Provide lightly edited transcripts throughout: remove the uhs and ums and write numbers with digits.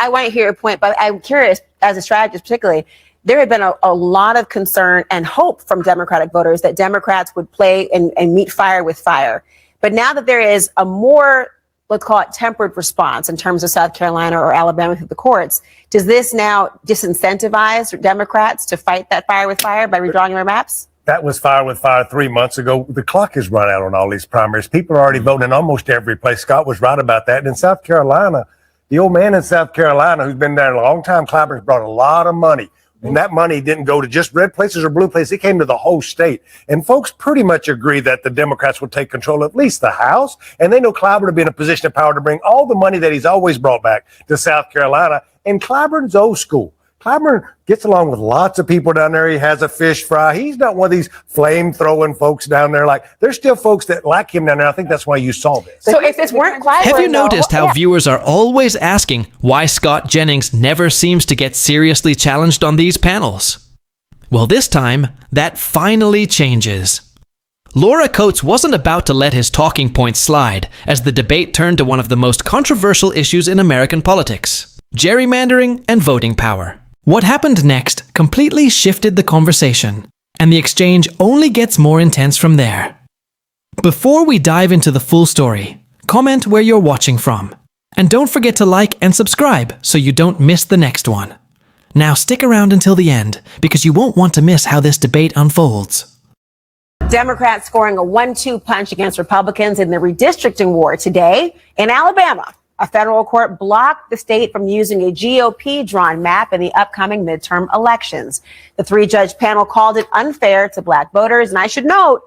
I want to hear your point, but I'm curious, as a strategist particularly, there had been a lot of concern and hope from Democratic voters that Democrats would play and meet fire with fire. But now that there is a more, let's call it, tempered response in terms of South Carolina or Alabama through the courts, does this now disincentivize Democrats to fight that fire with fire by redrawing their maps? That was fire with fire 3 months ago. The clock has run out on all these primaries. People are already voting in almost every place. Scott was right about that. And in South Carolina, the old man in South Carolina who's been there a long time, Clyburn's brought a lot of money. And that money didn't go to just red places or blue places. It came to the whole state. And folks pretty much agree that the Democrats will take control of at least the House. And they know Clyburn to be in a position of power to bring all the money that he's always brought back to South Carolina. And Clyburn's old school. Clyburn gets along with lots of people down there. He has a fish fry. He's not one of these flame-throwing folks down there. Like, there's still folks that like him down there. I think that's why you saw this. So if this weren't Clyburn... Have you noticed how viewers are always asking why Scott Jennings never seems to get seriously challenged on these panels? Well, this time, that finally changes. Laura Coates wasn't about to let his talking points slide as the debate turned to one of the most controversial issues in American politics: gerrymandering and voting power. What happened next completely shifted the conversation, and the exchange only gets more intense from there. Before we dive into the full story, comment where you're watching from. And don't forget to like and subscribe so you don't miss the next one. Now stick around until the end, because you won't want to miss how this debate unfolds. Democrats scoring a 1-2 punch against Republicans in the redistricting war today in Alabama. A federal court blocked the state from using a GOP-drawn map in the upcoming midterm elections. The 3-judge panel called it unfair to black voters. And I should note,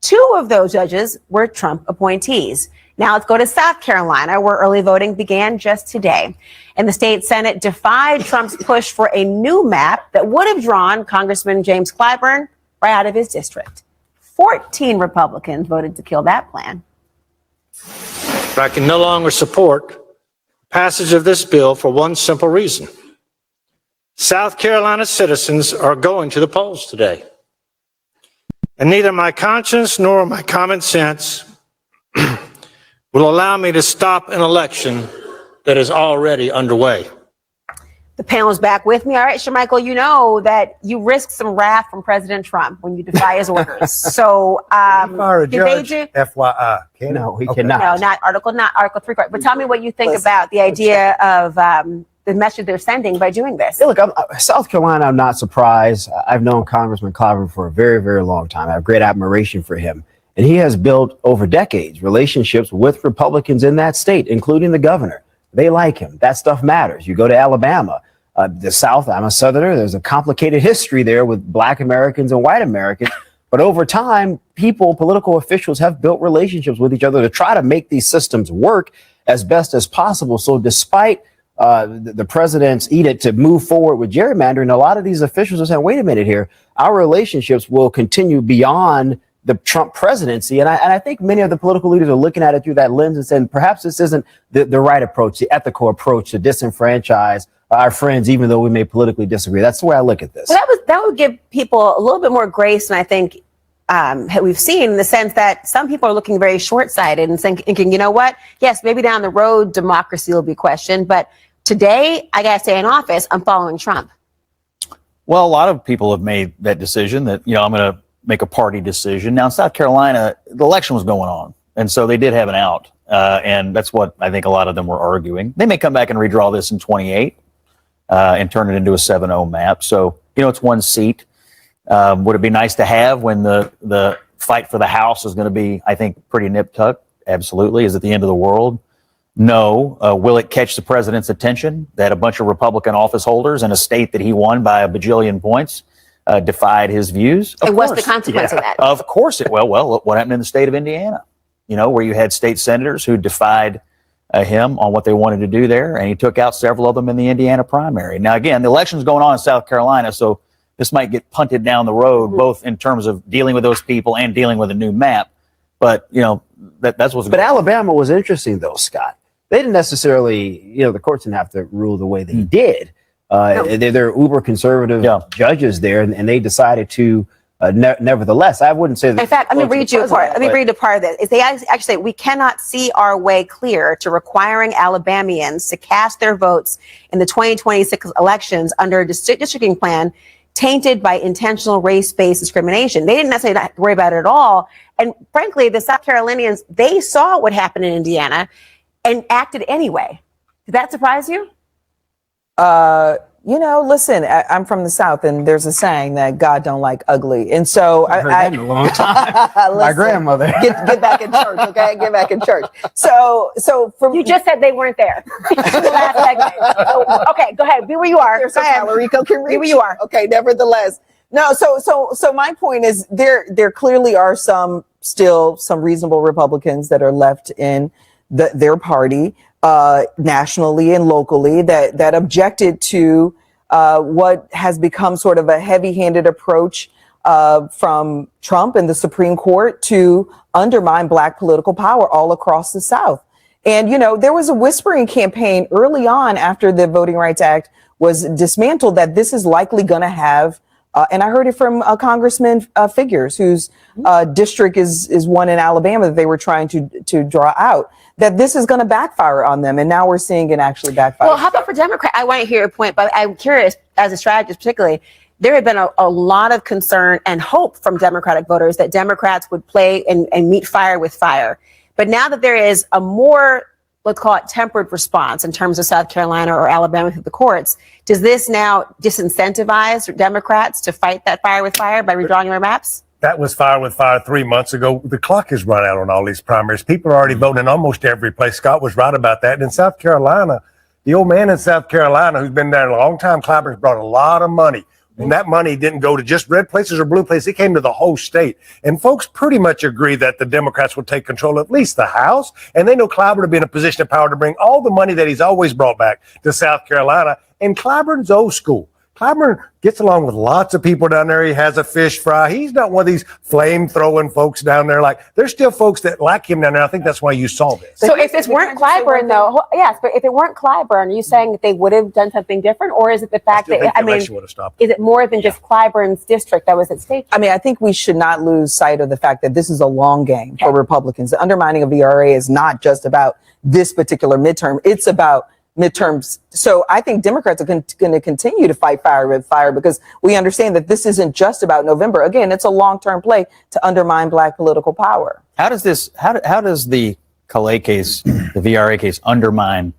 2 of those judges were Trump appointees. Now let's go to South Carolina, where early voting began just today. And the state Senate defied Trump's push for a new map that would have drawn Congressman James Clyburn right out of his district. 14 Republicans voted to kill that plan. But I can no longer support passage of this bill for one simple reason. South Carolina citizens are going to the polls today. And neither my conscience nor my common sense will allow me to stop an election that is already underway. The panel is back with me. All right, Michael, you know that you risk some wrath from President Trump when you defy his orders. So, fire a judge, FYI. No, he cannot. No, not Article 3. But tell me what you think about the idea of the message they're sending by doing this. Hey, look, South Carolina, I'm not surprised. I've known Congressman Clyburn for a very, very long time. I have great admiration for him. And he has built over decades relationships with Republicans in that state, including the governor. They like him. That stuff matters. You go to Alabama, the South, I'm a Southerner. There's a complicated history there with black Americans and white Americans. But over time, political officials have built relationships with each other to try to make these systems work as best as possible. So despite the president's edict to move forward with gerrymandering, a lot of these officials are saying, wait a minute here, our relationships will continue beyond the Trump presidency. And I think many of the political leaders are looking at it through that lens and saying, perhaps this isn't the right approach, the ethical approach to disenfranchise our friends, even though we may politically disagree. That's the way I look at this. Well, that would give people a little bit more grace. And I think we've seen in the sense that some people are looking very short-sighted and thinking, you know what? Yes, maybe down the road, democracy will be questioned. But today, I got to stay in office. I'm following Trump. Well, a lot of people have made that decision that, I'm going to make a party decision. Now, in South Carolina, the election was going on, and so they did have an out, and that's what I think a lot of them were arguing. They may come back and redraw this in 28 and turn it into a 7-0 map. So, it's one seat. Would it be nice to have when the fight for the House is going to be, I think, pretty nip-tuck? Absolutely. Is it the end of the world? No. Will it catch the president's attention that a bunch of Republican office holders in a state that he won by a bajillion points defied his views? And what's the consequence of that? Of course it will. Well, what happened in the state of Indiana? Where you had state senators who defied him on what they wanted to do there, and he took out several of them in the Indiana primary. Now, again, the election's going on in South Carolina, so this might get punted down the road, both in terms of dealing with those people and dealing with a new map. But, that's what's. But Alabama was interesting, though, Scott. They didn't necessarily, the courts didn't have to rule the way they did. No. They're uber conservative judges there, and they decided to Nevertheless, I wouldn't say that. In fact, let me read you a part. Let me read a part of this. Is they actually say we cannot see our way clear to requiring Alabamians to cast their votes in the 2026 elections under a districting plan tainted by intentional race-based discrimination. They didn't necessarily have to worry about it at all. And frankly, the South Carolinians, they saw what happened in Indiana and acted anyway. Did that surprise you? Listen, I'm from the South, and there's a saying that God don't like ugly. And so I heard that in a long time. My grandmother. Get back in church, okay? Get back in church. So for You just said they weren't there. The last segment. So, okay, go ahead. Be where you are. So Go ahead. Rico can reach. Be where you are. Okay, nevertheless. No, so my point is there clearly are still some reasonable Republicans that are left in their party, nationally and locally, that objected to what has become sort of a heavy-handed approach from Trump and the Supreme Court to undermine Black political power all across the South. And, there was a whispering campaign early on after the Voting Rights Act was dismantled that this is likely going to have, and I heard it from Congressman Figures, whose district is one in Alabama that they were trying to draw out, that this is going to backfire on them. And now we're seeing it actually backfire. Well, how about for Democrats? I want to hear your point, but I'm curious, as a strategist particularly, there had been a lot of concern and hope from Democratic voters that Democrats would play and meet fire with fire. But now that there is a more, let's call it tempered response in terms of South Carolina or Alabama through the courts, does this now disincentivize Democrats to fight that fire with fire by redrawing their maps? That was fire with fire 3 months ago. The clock has run out on all these primaries. People are already voting in almost every place. Scott was right about that. And in South Carolina, the old man in South Carolina who's been there a long time, Clyburn, brought a lot of money. And that money didn't go to just red places or blue places. It came to the whole state. And folks pretty much agree that the Democrats will take control of at least the House. And they know Clyburn to be in a position of power to bring all the money that he's always brought back to South Carolina. And Clyburn's old school. Clyburn gets along with lots of people down there. He has a fish fry. He's not one of these flame-throwing folks down there. Like, there's still folks that like him down there. I think that's why you saw this. So if this weren't Clyburn, though, yes, but if it weren't Clyburn, are you saying that they would have done something different? Or is it the fact that, is it more than just Clyburn's district that was at stake? I mean, I think we should not lose sight of the fact that this is a long game for Republicans. The undermining of the ERA is not just about this particular midterm. It's about midterms. So I think Democrats are going to continue to fight fire with fire because we understand that this isn't just about November. Again, it's a long-term play to undermine Black political power. How does the Calais case, the VRA case, undermine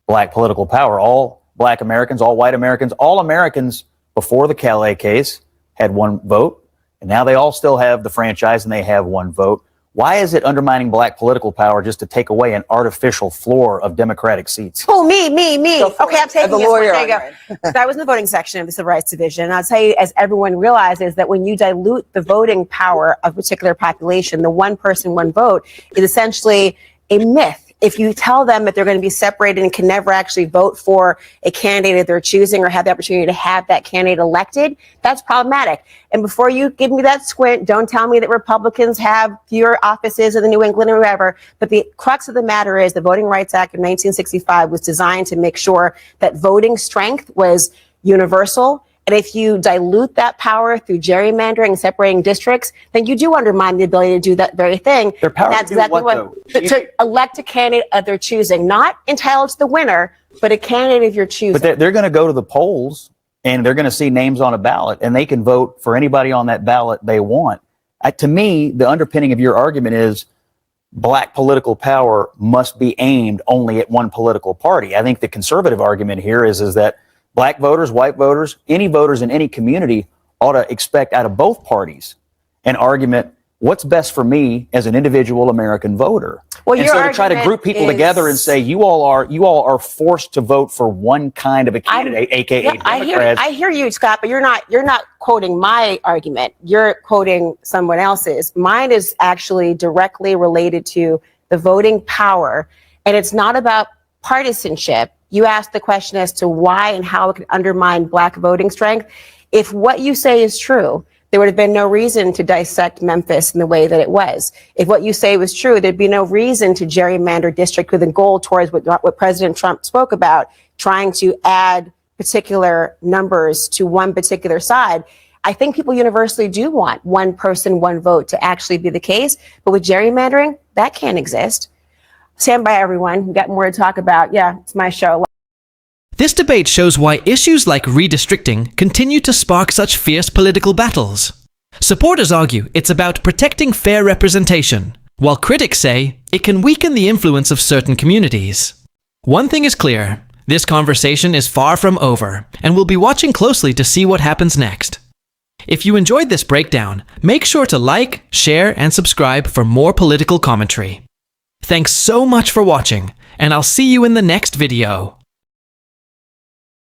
Black political power? All Black Americans, all white Americans, all Americans before the Calais case had one vote, and now they all still have the franchise and they have one vote. Why is it undermining Black political power just to take away an artificial floor of Democratic seats? Oh, me. Okay, I'm taking the this lawyer. one. There you go. So I was in the voting section of the Civil Rights Division. And I'll tell you, as everyone realizes, that when you dilute the voting power of a particular population, the one person, one vote is essentially a myth. If you tell them that they're going to be separated and can never actually vote for a candidate that they're choosing or have the opportunity to have that candidate elected, that's problematic. And before you give me that squint, don't tell me that Republicans have fewer offices in the New England or wherever. But the crux of the matter is the Voting Rights Act of 1965 was designed to make sure that voting strength was universal. And if you dilute that power through gerrymandering and separating districts, then you do undermine the ability to do that very thing. Their power That's to do exactly what, to elect a candidate of their choosing, not entitled to the winner, but a candidate of your choosing. But they're going to go to the polls and they're going to see names on a ballot and they can vote for anybody on that ballot they want. To me, the underpinning of your argument is Black political power must be aimed only at one political party. I think the conservative argument here is that Black voters, white voters, any voters in any community ought to expect out of both parties an argument, what's best for me as an individual American voter? Well, and so to try to group people together and say, you all are forced to vote for one kind of a candidate, aka Democrats. I hear you, Scott, but you're not quoting my argument. You're quoting someone else's. Mine is actually directly related to the voting power, and it's not about partisanship. You asked the question as to why and how it could undermine Black voting strength. If what you say is true, there would have been no reason to dissect Memphis in the way that it was. If what you say was true, there'd be no reason to gerrymander district with a goal towards what President Trump spoke about, trying to add particular numbers to one particular side. I think people universally do want one person, one vote to actually be the case. But with gerrymandering, that can't exist. Stand by, everyone. We've got more to talk about. Yeah, it's my show. This debate shows why issues like redistricting continue to spark such fierce political battles. Supporters argue it's about protecting fair representation, while critics say it can weaken the influence of certain communities. One thing is clear, this conversation is far from over, and we'll be watching closely to see what happens next. If you enjoyed this breakdown, make sure to like, share, and subscribe for more political commentary. Thanks so much for watching, and I'll see you in the next video.